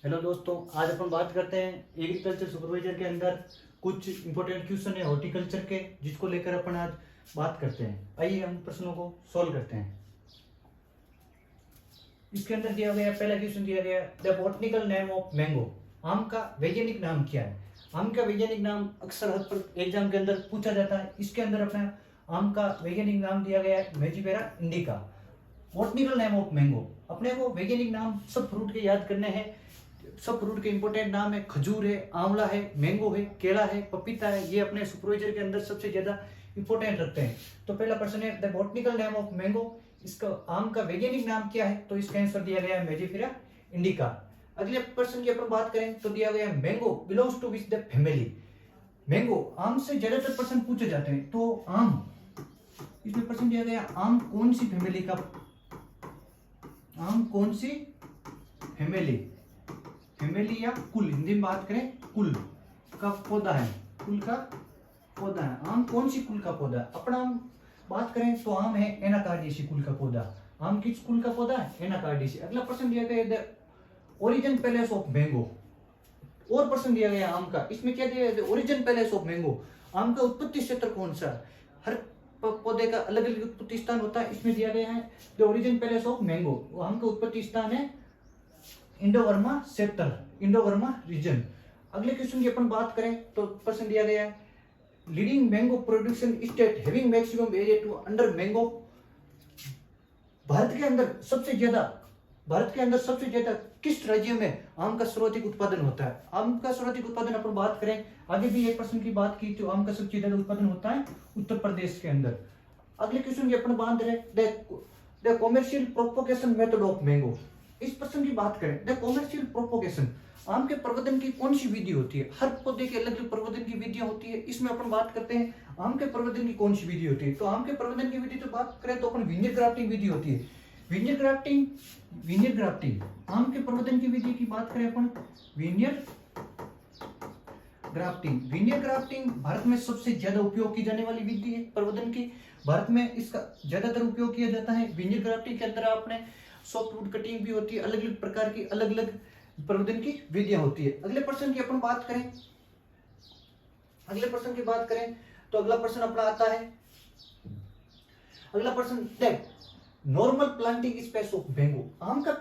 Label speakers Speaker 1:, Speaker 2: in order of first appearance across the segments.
Speaker 1: Hello दोस्तों, आज अपन बात करते हैं एग्रीकल्चर सुपरवाइजर के अंदर कुछ इंपॉर्टेंट क्वेश्चन है हॉर्टिकल्चर के, जिसको लेकर अपन आज बात करते हैं। आइए हम प्रश्नों को सॉल्व करते हैं। इसके अंदर दिया गया पहला क्वेश्चन दिया गया, the botanical name of mango. आम का वैज्ञानिक नाम क्या है? आम का वैज्ञानिक नाम अक्सर हर पर एग्जाम के अंदर पूछा जाता है। इसके अंदर अपना आम का वैज्ञानिक नाम दिया गया है mangifera indica. Botanical name of mango, अपने को वैज्ञानिक नाम सब फ्रूट के याद करने हैं। सब फ्रूट के इंपॉर्टेंट नाम है, खजूर है, आंवला है, मैंगो है, केला है, पपीता है। ये अपने सुपरवाइजर के अंदर सबसे ज्यादा इंपॉर्टेंट रखते हैं। तो पहला प्रश्न है, the botanical name of mango, इसका आम का वैज्ञानिक नाम क्या है? तो इसका आंसर दिया गया है मेजिफेरा इंडिका। अगले प्रश्न की अपन बात करें तो दिया गया है, mango belongs to which the family. Mango आम से ज्यादातर प्रश्न पूछे जाते हैं, तो आम, इसमें प्रश्न दिया गया आम कौन सी फैमिली का, आम कौन सी फैमिली, फैमिली या कुल, हिंदी में बात करें कुल का पौधा है, कुल का पौधा है। आम कौन सी कुल का पौधा है? अपना आम बात करें तो आम है एनाकार्डियेसी कुल का पौधा। आम किस कुल का पौधा है? एनाकार्डियेसी। अगला प्रश्न दिया गया the origin palace of mango. और प्रश्न दिया गया आम का, इसमें क्या दिया गया? Origin palace of mango. आम का उत्पत्ति क्षेत्र कौन सा? हर पौधे का अलग अलग उत्पत्ति स्थान होता है। इसमें दिया गया है the origin palace of mango. आम का उत्पत्ति स्थान है इंडोवर्मा सेक्टर, इंडोवर्मा रीजन। अगले क्वेश्चन की अपन बात करें तो प्रश्न दिया गया है, leading mango production state having maximum area to under mango. भारत के अंदर सबसे ज्यादा किस राज्य में आम का सर्वाधिक उत्पादन होता है? आम का सर्वाधिक उत्पादन अपन बात करें, आगे भी एक प्रश्न की बात की तो आम का सबसे ज्यादा उत्पादन होता है उत्तर प्रदेश के अंदर। अगले क्वेश्चन की अपन बात करें, the commercial propagation method of mango. इस प्रश्न की बात करें, द कॉमर्शियल प्रोपोगेशन, आम के प्रवर्धन की कौन सी विधि होती है? हर पौधे की अलग अलग प्रवर्धन की विधियां होती है। इसमें अपन बात करते हैं आम के प्रवर्धन की कौन सी विधि होती है। तो आम के प्रवर्धन की विधि तो बात करें तो अपन विनियर ग्राफ्टिंग विधि होती है। विनियर ग्राफ्टिंग आम के प्रवर्धन की विधि की बात करें अपन, विनियर ग्राफ्टिंग भारत में सबसे ज्यादा उपयोग की जाने वाली विधि है प्रवर्धन की। भारत में इसका ज्यादातर उपयोग किया जाता है। विनियर ग्राफ्टिंग के अंदर आपने सॉफ्ट वुड कटिंग भी होती है, अलग अलग प्रकार की अलग अलग प्रवर्धन की विधियां होती है। अगले प्रश्न की अपन बात करें, तो अगला प्रश्न अपना आता है, अगला प्रश्न देख, normal planting space of mango. आम के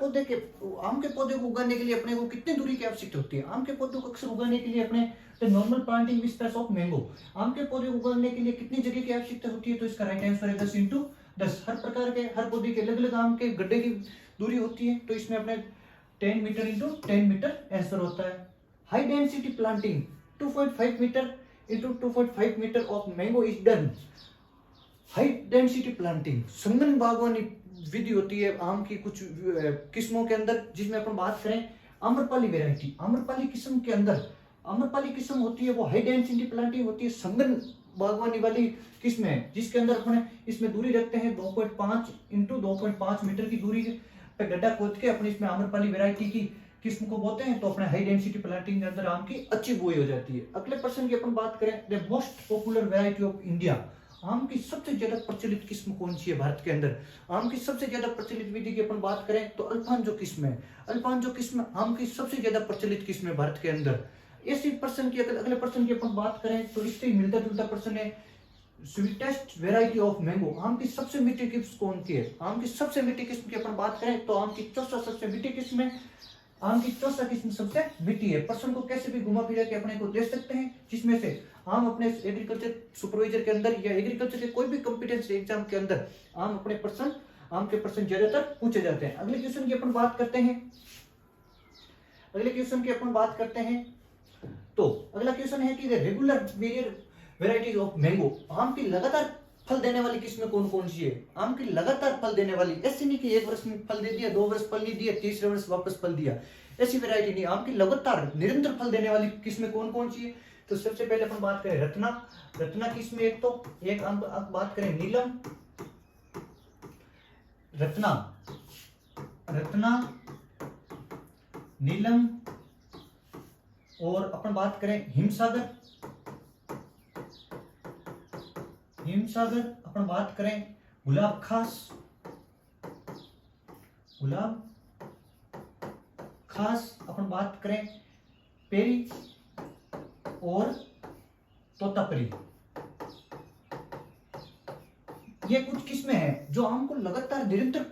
Speaker 1: पौधे को उगाने के लिए अपने को कितनी दूरी की आवश्यकता होती है? आम के पौधे को अक्सर उगाने के लिए अपने normal planting space of mango, आम के पौधे को उगाने के लिए कितनी जगह की आवश्यकता होती है? तो इसका राइट आंसर है 10x10। हर प्रकार के हर पौधे के अलग अलग आम के गड्ढे की दूरी होती है, तो इसमें अपने 10 मीटर इंटू 10 मीटर आंसर होता है। High density planting 2.5 meter into 2.5 meter of mango is done. High density planting संघन बागवानी विधि होती है आम की कुछ किस्मों के अंदर, जिसमें अपन बात करें आम्रपाली वेराइटी, आम्रपाली किस्म के अंदर, आम्रपाली किस्म होती है वो हाई डेंसिटी प्लांटिंग होती है, संघन बागवानी वाली किस्म है, जिसके अंदर अपने इसमें दूरी रखते हैं 2.5 इंटू 2.5 मीटर की दूरी पे गड्ढा खोद के अपने इसमें आम्रपाली वेराइटी की किस्म को बोते हैं, तो अपने हाई डेंसिटी प्लांटिंग के अंदर आम की अच्छी बुआई हो जाती है। अगले प्रश्न की अपन बात करें, the most popular variety of India. आम की सबसे ज्यादा प्रचलित किस्म कौन सी है भारत के अंदर? आम की सबसे ज्यादा प्रचलित विधि की अपन बात करें तो अल्फांजो किस्म है। अल्फांजो किस्म आम की सबसे ज्यादा प्रचलित किस्म है भारत के अंदर। इसी प्रश्न की अगले प्रश्न की अपन बात करें तो इससे मिलता जुलता प्रश्न है, स्वीटेस्ट वेराइटी ऑफ मैंगो। आम की सबसे मीठी किस्म कौन सी है? आम की सबसे मीठी किस्म की अपन बात करें तो आम की चौसा सबसे मीठी किस्म है, आम की चौसा किस्म सबसे मीठी है। प्रश्न को कैसे भी घुमा फिरा के अपने को दे सकते हैं, जिसमें से आम अपने एग्रीकल्चर सुपरवाइजर के अंदर या एग्रीकल्चर के कोई भी कॉम्पिटेंस एग्जाम के अंदर आम के प्रश्न ज्यादातर पूछे जाते हैं। अगले क्वेश्चन की अपन बात करते हैं, तो अगला क्वेश्चन है कि रेगुलर वेराइटीज ऑफ मैंगो। आम की लगातार फल देने वाली किस्में कौन कौन सी है? आम की लगातार फल देने वाली, ऐसी नहीं कि एक वर्ष में फल दे दिया, 2 वर्ष फल नहीं दिया, तीसरे वर्ष वापस फल दिया, ऐसी वैरायटी नहीं। आम की लगातार निरंतर फल देने वाली किस्में कौन कौन सी है? तो सबसे पहले अपन बात करें रत्ना किस्में, एक हम बात करें नीलम, रत्ना नीलम, और अपन बात करें हिमसागर, अपन बात करें गुलाब खास, खास अपन बात करें पेरी और तोतापरी, ये कुछ किस्में हैं जो आम को लगातार निरंतर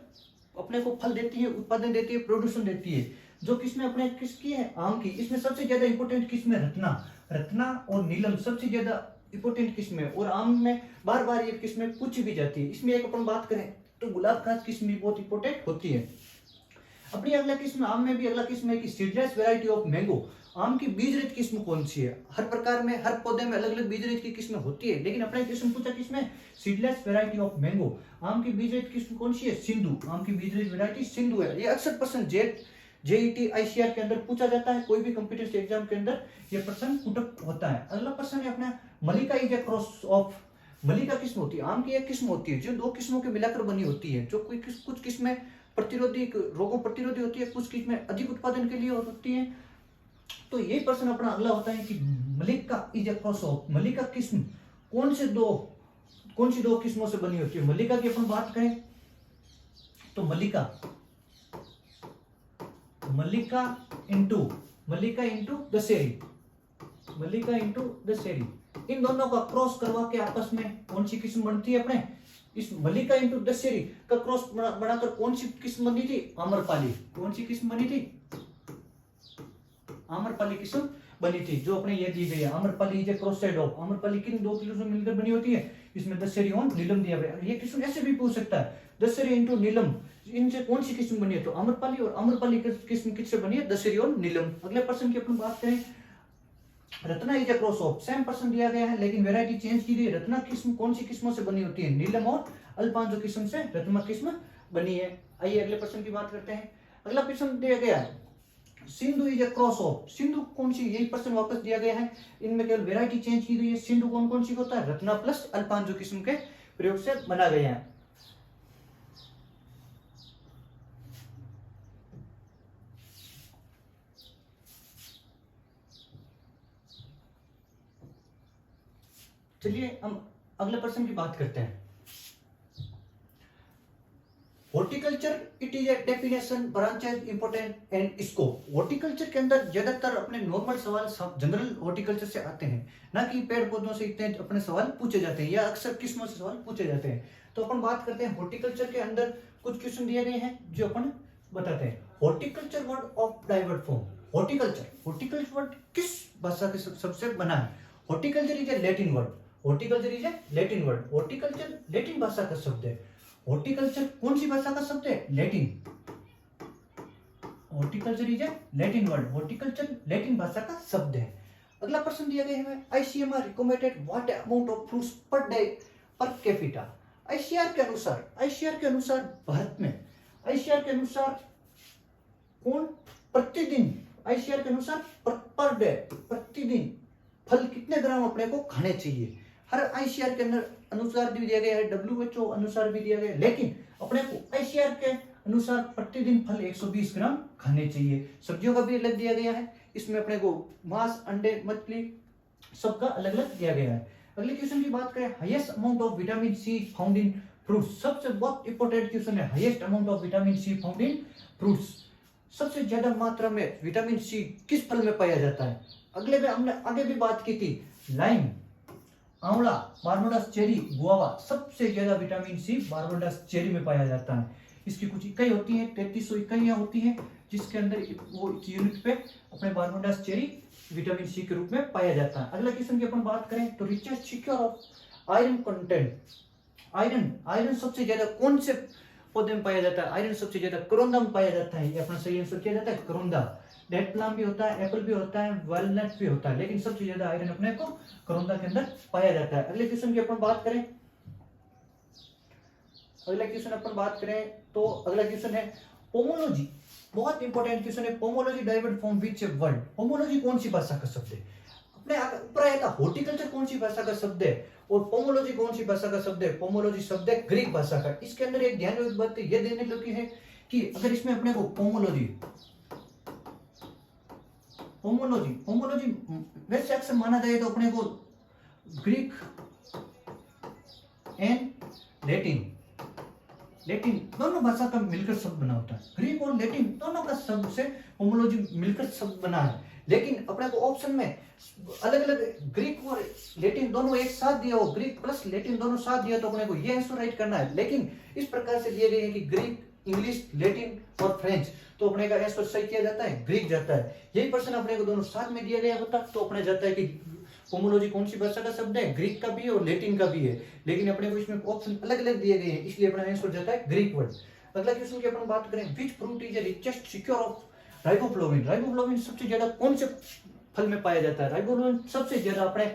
Speaker 1: अपने को फल देती है, उत्पादन देती है, प्रोडक्शन देती है। जो किस्में अपने किसकी है, आम की, इसमें सबसे ज्यादा इंपोर्टेंट किस्में रत्ना और नीलम सबसे ज्यादा इंपोर्टेंट किस्में, और आम में बार बार ये किस्में पूछी भी जाती है। इसमें एक अपन बात करें तो गुलाब खास किस्म भी बहुत इंपोर्टेंट होती है। अपनी अगला किस्म आम में भी अगला किस्म है कि सीडलेस वैरायटी ऑफ मैंगो। आम की बीज रहित किस्म कौन सी है? हर प्रकार में हर पौधे में अलग अलग बीज रहित की किस्में होती है, लेकिन अपने किस्म पूछा किसमें, सीडलेस वैरायटी ऑफ मैंगो। आम की बीज रहित किस्म कौन सी है? सिंधु। आम की बीज रहित वैरायटी सिंधु है। ये अक्सर प्रश्न जेईटी आईसीआर के अंदर पूछा जाता है, कोई भी कॉम्पिटिटिव एग्जाम के अंदर ये प्रश्न पुटअप होता है। अगला प्रश्न है अपना मलिका इज ए क्रॉस ऑफ। मलिका किस्म होती है, आम की एक किस्म होती है जो दो किस्मों के मिलाकर बनी होती है, जो कुछ किस्में प्रतिरोधी, रोगों प्रतिरोधी होती है, कुछ किस्में अधिक उत्पादन के लिए होती है। तो यही प्रश्न अपना अगला होता है कि मलिका इज ए क्रॉस ऑफ, मलिका किस्म कौन सी दो किस्मों से बनी होती है? मलिका की अपन बात करें तो मलिका इंटू दशहरी, इन दोनों का क्रॉस करवा के आपस में कौन सी किस्म बनती है? अपने इस मलिका इंटू दशहरी का क्रॉस बनाकर कौन सी किस्म बनी थी? आम्रपाली। कौन सी किस्म बनी थी? आम्रपाली किस्म बनी थी, जो अपने ये दी गई है। आम्रपाली इज ए क्रॉससाइड ऑफ। आम्रपाली किन दो किस्मों से मिलकर बनी होती है? इसमें दशहरी और नीलम दिया गया। ये किस्म ऐसे भी पूछ सकता है, दशहरी इंटू नीलम, इनसे कौन सी किस्म बनी है? तो आम्रपाली, और आम्रपाली किस्म किससे बनी है? दशहरी और नीलम। अगले प्रश्न की अपन बात करें, Ratna is a cross of. Same प्रश्न दिया गया है लेकिन वैरायटी चेंज की गई। रत्ना किस्म कौन सी किस्मों से बनी होती है? नीलम और अल्पांजो किस्म से रत्ना किस्म बनी है। आइए अगले प्रश्न की बात करते हैं। अगला प्रश्न दिया गया है Sindhu is a cross of. Sindhu कौन सी? यही प्रश्न वापस दिया गया है, इनमें केवल वैरायटी चेंज की गई है। सिंधु कौन सी होता है? रत्ना प्लस अल्पांजो किस्म के प्रयोग से बना गया है। चलिए हम अगले प्रश्न की बात करते हैं। Horticulture it is a definition, branches, important and scope. Horticulture के अंदर ज्यादातर अपने नॉर्मल सवाल जनरल हॉर्टिकल्चर से आते हैं, ना कि पेड़ पौधों से इतने अपने सवाल पूछे जाते हैं या अक्सर किस्मों से सवाल पूछे जाते हैं। तो अपन बात करते हैं हॉर्टिकल्चर के अंदर कुछ क्वेश्चन दिए गए हैं जो अपन बताते हैं। Horticulture word of divert form. Horticulture word किस भाषा के सबसे बना है? Horticulture is a Latin word. Horticulture is a Latin word. Horticulture Latin भाषा का शब्द है। हॉर्टिकल्चर कौन सी भाषा का शब्द है? Latin. Horticulture is a Latin word. Horticulture Latin भाषा का शब्द है। अगला प्रश्न दिया गया है ICMR recommended what amount of fruits per day per capita. ICR के अनुसार भारत में आईसीआर के अनुसार कौन प्रतिदिन, आईसीआर के अनुसार पर डे प्रतिदिन फल कितने ग्राम अपने को खाने चाहिए? हर आईसीआर के अंदर अनुसार भी दिया गया है, डब्ल्यूएचओ अनुसार भी दिया गया है, लेकिन अपने को आईसीआर के अनुसार प्रतिदिन फल 120 ग्राम खाने चाहिए। सब्जियों का भी अलग दिया गया है, इसमें अपने को मांस, अंडे, मछली सबका अलग अलग दिया गया है। अगले क्वेश्चन की बात करें, highest amount of vitamin C found in fruits. सबसे बहुत इंपॉर्टेंट क्वेश्चन है, highest amount of vitamin C found in fruits. सबसे ज्यादा मात्रा में विटामिन सी किस फल में पाया जाता है? अगले में हमने आगे भी बात की थी, लाइम, आंवला, बारबडोस चेरी, गुआवा। सबसे ज्यादा विटामिन सी बारबडोस चेरी में पाया जाता है। इसकी कुछ इकाई होती है, 3300 इकाइयां होती हैं, जिसके अंदर वो यूनिट पे अपने बारबडोस चेरी विटामिन सी के रूप में पाया जाता है। अगला क्वेश्चन की अपन बात करें तो richest secure of iron content. Iron सबसे ज्यादा कौन से पौधे में पाया जाता है? आयरन सबसे ज्यादा करोंदा में पाया जाता है। ये अपना सही आंसर किया जाता है करोंदा। डेट प्लम भी होता है, एप्पल भी होता है, वॉलनट भी होता है, लेकिन सबसे ज्यादा आयरन अपने को करोंदा के अंदर पाया जाता है। अगले क्वेश्चन की अपन बात करें तो अगला क्वेश्चन है पोमोलॉजी। बहुत इंपॉर्टेंट क्वेश्चन है, pomology divert from which word. Pomology कौन सी भाषा का शब्द है? अपने ऊपर आया था हॉर्टिकल्चर कौन सी भाषा का शब्द है और पोमोलॉजी कौन सी भाषा का शब्द है? पोमोलॉजी शब्द है ग्रीक भाषा का। इसके अंदर एक ध्यान योग्य बात यह देने लगी है कि अगर इसमें अपने को पोमोलॉजी वैसे अक्सर माना जाए तो अपने को ग्रीक एंड लैटिन लैटिन दोनों भाषा का मिलकर शब्द बना होता है। ग्रीक और लैटिन दोनों का शब्द से होमोलॉजी मिलकर शब्द बना है, लेकिन अपने को ऑप्शन में अलग अलग ग्रीक और लैटिन दोनों एक साथ दिया हो, ग्रीक प्लस लैटिन दोनों साथ दिया, तो अपने को ये आंसर राइट करना है। लेकिन इस प्रकार से दिए गए हैं कि ग्रीक, इंग्लिश, लैटिन और फ्रेंच, तो अपने का आंसर सही किया जाता है, ग्रीक जाता है। यही प्रश्न अपने को दोनों साथ में दिया गया होता तो अपने जाता है कि होमोलॉजी कौन सी भाषा का शब्द है, ग्रीक का भी है और लैटिन का भी है, लेकिन अपने को इसमें ऑप्शन अलग अलग दिए गए हैं, इसलिए अपना आंसर जाता है ग्रीक वर्ड। अगला क्वेश्चन की अपन बात करें, which fruit is richest secure of riboflavin. Riboflavin सबसे ज्यादा कौन से फल में पाया जाता है? राइबोफ्लाविन सबसे ज्यादा अपने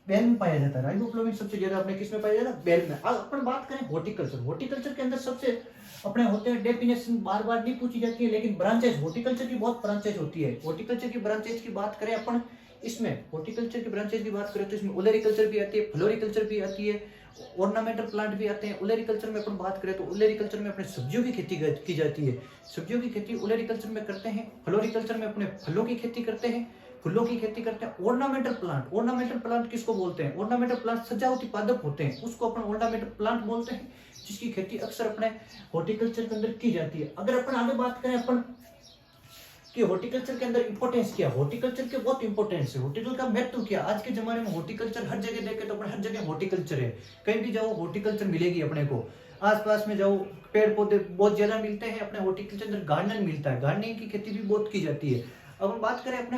Speaker 1: बेल में पाया जाता है। राइबोफ्लाविन सबसे ज्यादा अपने किस में पाया जाता है? बेल में। अब अपन बात करें हॉर्टिकल्चर, हॉर्टिकल्चर के अंदर सबसे अपने होते हैं, डेफिनेशन बार बार नहीं पूछी जाती है, लेकिन ब्रांचेस, हॉर्टिकल्चर की बहुत ब्रांचेस होती है। हॉर्टिकल्चर की ब्रांचेस की बात करें अपन, इसमें हॉर्टिकल्चर की ब्रांचेस की बात करें तो इसमें ओलेरिकल्चर भी आती है, फ्लोरिकल्चर भी आती है, ऑर्नामेंटल प्लांट भी आते हैं। ओलेरिकल्चर में अपन बात करें तो ओलेरिकल्चर में अपने सब्जियों की खेती की जाती है, सब्जियों की खेती ओलेरिकल्चर में करते हैं। फ्लोरिकल्चर में अपने फलों की खेती करते हैं, फूलों की खेती करते हैं। ऑर्नामेंटल प्लांट, ऑर्नामेंटल प्लांट किसको बोलते हैं? ऑर्नामेंटल प्लांट सजावटी पादप होते हैं, उसको अपन ऑर्नामेंटल प्लांट बोलते हैं, जिसकी खेती अक्सर अपने हॉर्टिकल्चर के अंदर की जाती है। अगर अपन आगे बात करें अपन कि हॉर्टिकल्चर के अंदर इंपॉर्टेंस क्या, हॉर्टिकल्चर के बहुत इंपॉर्टेंस है, हॉर्टिकल्चर का महत्व क्या। आज के जमाने में हॉर्टिकल्चर हर जगह देखे तो अपने हर जगह हॉर्टिकल्चर है, कहीं भी जाओ हॉर्टिकल्चर मिलेगी अपने को। आसपास में जाओ पेड़ पौधे बहुत ज्यादा मिलते हैं, अपने हॉर्टिकल्चर के अंदर गार्डन मिलता है, गार्डनिंग की खेती भी बहुत की जाती है। अब हम बात करें अपने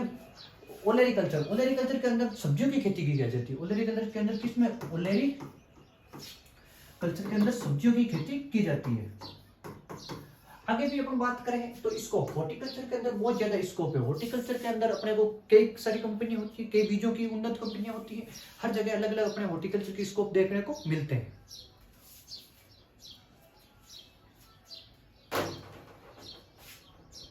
Speaker 1: ओलेरिकल्चर, ओलेरिकल्चर के अंदर सब्जियों की खेती की जाती है। ओलेरिकल्चर के अंदर किसमें? ओलेरिकल्चर के अंदर सब्जियों की खेती की जाती है। आगे भी अपन बात करें तो इसको हॉर्टिकल्चर के अंदर बहुत ज्यादा स्कोप है। हॉर्टिकल्चर के अंदर अपने को कई सारी कंपनी होती है, कई बीजों की उन्नत कंपनियां होती है, हर जगह अलग अलग अपने हॉर्टिकल्चर की स्कोप देखने को मिलते हैं।